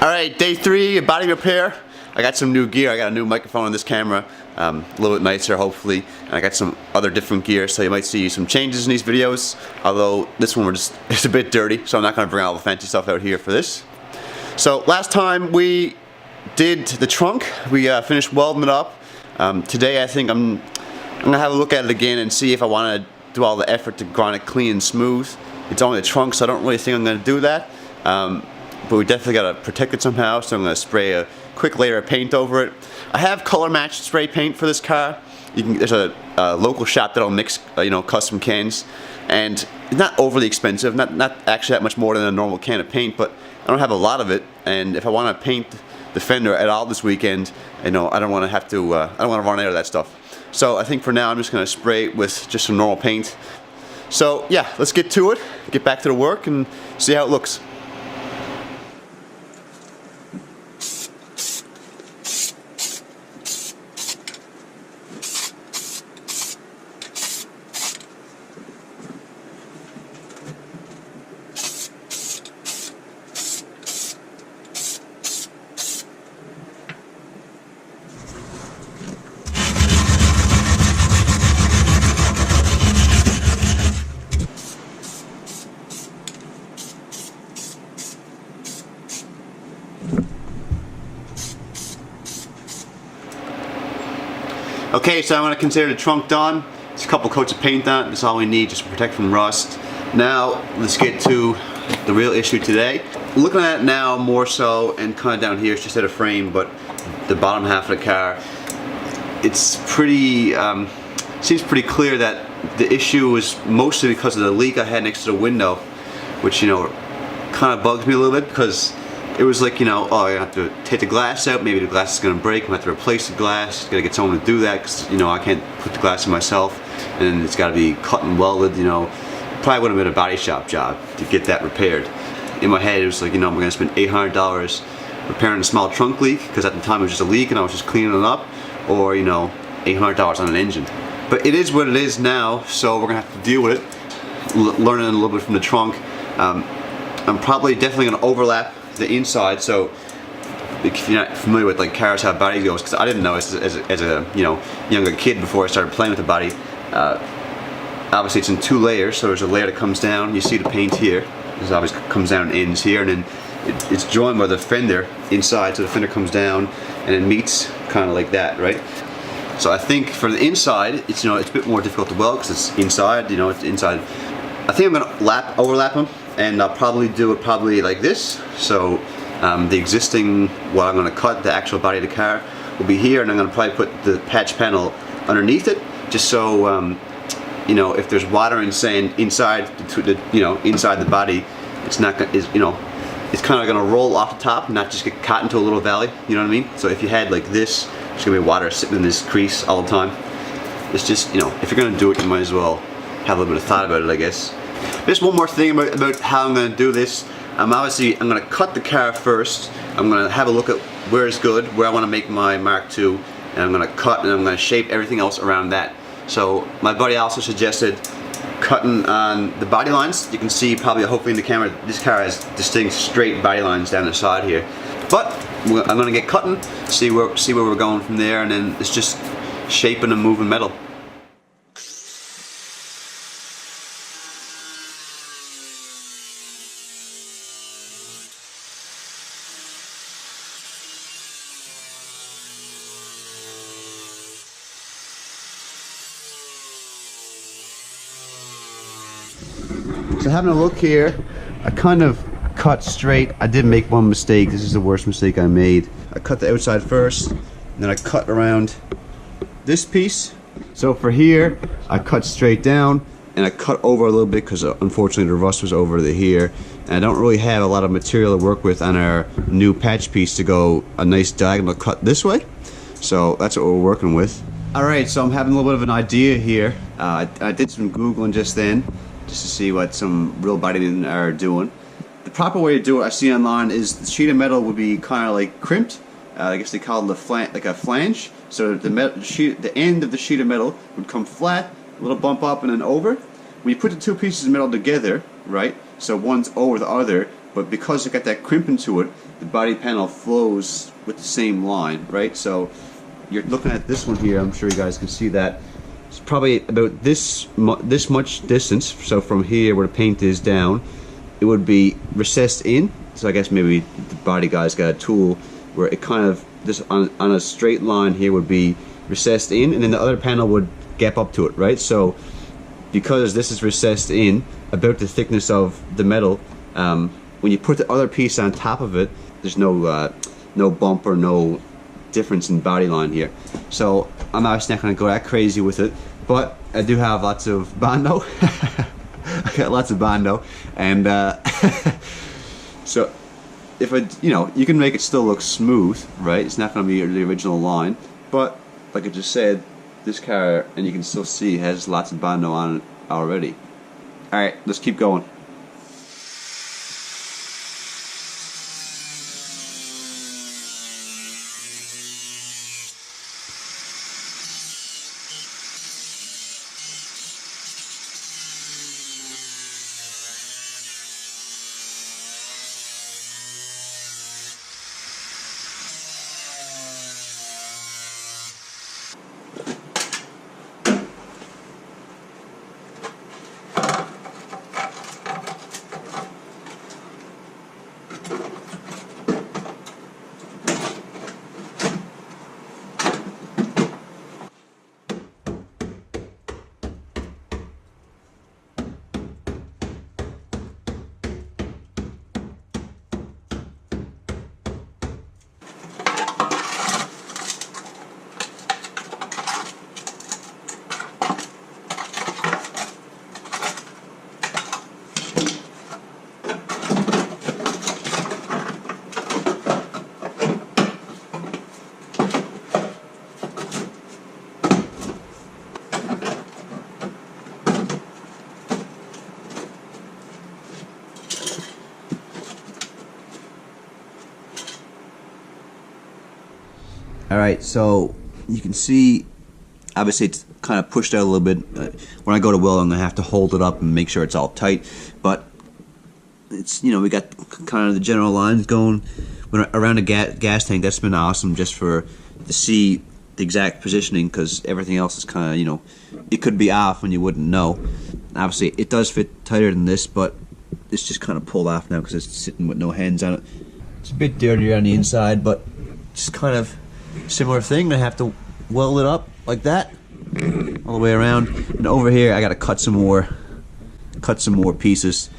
Alright, day 3 of body repair. I got some new gear. I got a new microphone on this camera, a little bit nicer hopefully, and I got some other different gear, so you might see some changes in these videos, although this one it's a bit dirty, so I'm not going to bring all the fancy stuff out here for this. So last time we did the trunk, we finished welding it up. Today I think I'm going to have a look at it again and see if I want to do all the effort to grind it clean and smooth. It's only the trunk, so I don't really think I'm going to do that. But we definitely got to protect it somehow, so I'm going to spray a quick layer of paint over it. I have color matched spray paint for this car. There's a local shop that'll mix custom cans, and it's not overly expensive, not actually that much more than a normal can of paint, but I don't have a lot of it, and if I want to paint the fender at all this weekend, I don't want to have to, I don't want to run out of that stuff. So I think for now I'm just going to spray it with just some normal paint. So yeah, let's get to it, get back to the work and see how it looks. Okay, so I'm going to consider the trunk done. It's a couple coats of paint on it. That's all we need just to protect from rust. Now, let's get to the real issue today. Looking at it now more so, and kind of down here, it's just at a frame, but the bottom half of the car, it's pretty, seems pretty clear that the issue was mostly because of the leak I had next to the window, which, kind of bugs me a little bit because it was like, oh, I have to take the glass out, maybe the glass is going to break, I'm going to have to replace the glass, got to get someone to do that because, I can't put the glass in myself, and it's got to be cut and welded, probably would have been a body shop job to get that repaired. In my head it was like, I'm going to spend $800 repairing a small trunk leak, because at the time it was just a leak and I was just cleaning it up, or, $800 on an engine. But it is what it is now, so we're going to have to deal with it, learning a little bit from the trunk. I'm probably definitely going to overlap the inside, so if you're not familiar with like cars how body goes, because I didn't know as a younger kid before I started playing with the body. Obviously it's in 2 layers, so there's a layer that comes down, you see the paint here, this obviously comes down and ends here, and then it's joined by the fender inside, so the fender comes down and it meets kind of like that, right? So I think for the inside, it's it's a bit more difficult to weld because it's inside, it's inside. I think I'm gonna overlap them, and I'll probably do it like this. So the existing, what I'm going to cut, the actual body of the car, will be here, and I'm going to probably put the patch panel underneath it, just so if there's water and sand inside inside the body, it's not it's kind of going to roll off the top, not just get caught into a little valley. You know what I mean? So if you had like this, there's going to be water sitting in this crease all the time. It's just if you're going to do it, you might as well have a little bit of thought about it, I guess. Just one more thing about how I'm going to do this. I'm going to cut the car first. I'm going to have a look at where it's good, where I want to make my Mark II, and I'm going to cut and I'm going to shape everything else around that. So my buddy also suggested cutting on the body lines. You can see probably, hopefully in the camera, this car has distinct straight body lines down the side here. But I'm going to get cutting, see where we're going from there, and then it's just shaping and moving metal. So having a look here, I kind of cut straight. I did make one mistake. This is the worst mistake I made. I cut the outside first, and then I cut around this piece. So for here, I cut straight down, and I cut over a little bit because unfortunately the rust was over here. And I don't really have a lot of material to work with on our new patch piece to go a nice diagonal cut this way. So that's what we're working with. Alright, so I'm having a little bit of an idea here. I did some Googling just then, just to see what some real bodymen are doing. The proper way to do it, I see online, is the sheet of metal would be kind of like crimped. I guess they call it like a flange. So the end of the sheet of metal would come flat, a little bump up and then over. When you put the two pieces of metal together, right, so one's over the other, but because it got that crimp into it, the body panel flows with the same line, right? So you're looking at this one here, I'm sure you guys can see that. It's probably about this much distance, so from here where the paint is down, it would be recessed in. So I guess maybe the body guy's got a tool where it kind of, this on a straight line here would be recessed in, and then the other panel would gap up to it, right? So because this is recessed in about the thickness of the metal, when you put the other piece on top of it, there's no bump or no difference in body line here. So I'm obviously not going to go that crazy with it, but I do have lots of Bondo. I got lots of Bondo, and so if you can make it still look smooth, right? It's not going to be the original line, but like I just said, this car, and you can still see, has lots of Bondo on it already. All right, let's keep going. Alright, so you can see, obviously it's kind of pushed out a little bit. When I go to weld, I'm going to have to hold it up and make sure it's all tight. But it's, we got kind of the general lines going around the gas tank. That's been awesome just to see the exact positioning, because everything else is kind of, it could be off and you wouldn't know. Obviously it does fit tighter than this, but it's just kind of pulled off now because it's sitting with no hands on it. It's a bit dirtier on the inside, but just kind of similar thing. I have to weld it up like that all the way around, and over here I got to cut some more pieces.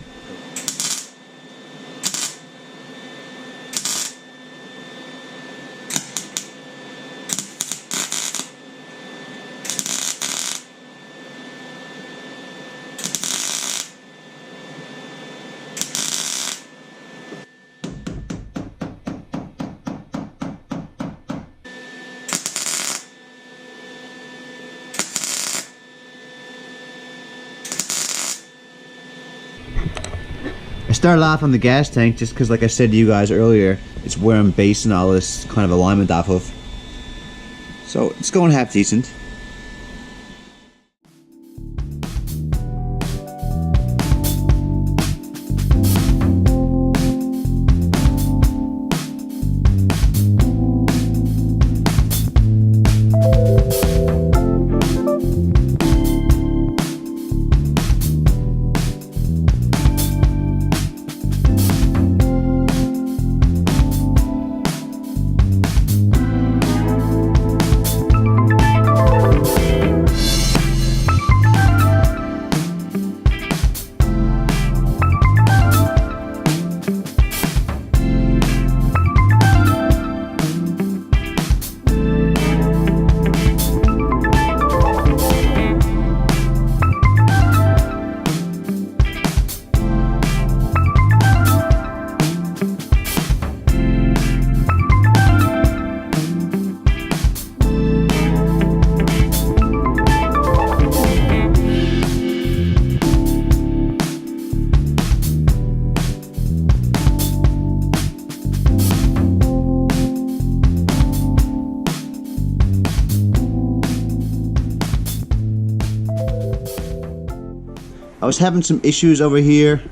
I started off on the gas tank just because, like I said to you guys earlier, it's where I'm basing all this kind of alignment off of. So it's going half decent. I was having some issues over here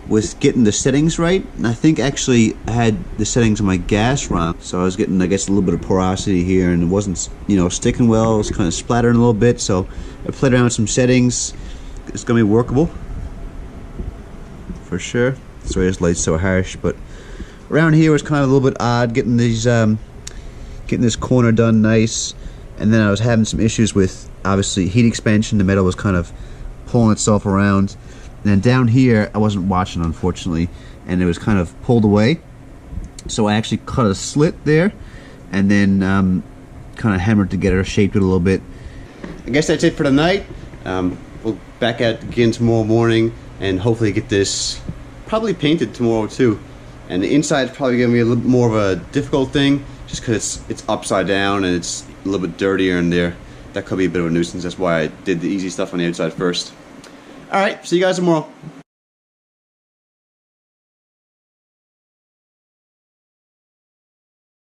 was getting the settings right, and I think actually I had the settings on my gas wrong, so I was getting, I guess, a little bit of porosity here, and it wasn't, you know, sticking well. It was kind of splattering a little bit, so I played around with some settings. It's gonna be workable for sure. Sorry, this light's so harsh, but around here was kind of a little bit odd, getting these getting this corner done nice, and then I was having some issues with obviously heat expansion. The metal was kind of pulling itself around. And then down here, I wasn't watching, unfortunately, and it was kind of pulled away. So I actually cut a slit there, and then kind of hammered together, shaped it a little bit. I guess that's it for tonight. We'll back at it again tomorrow morning, and hopefully get this probably painted tomorrow too. And the inside is probably going to be a little more of a difficult thing, just because it's upside down and it's a little bit dirtier in there. That could be a bit of a nuisance. That's why I did the easy stuff on the outside first. Alright, see you guys tomorrow.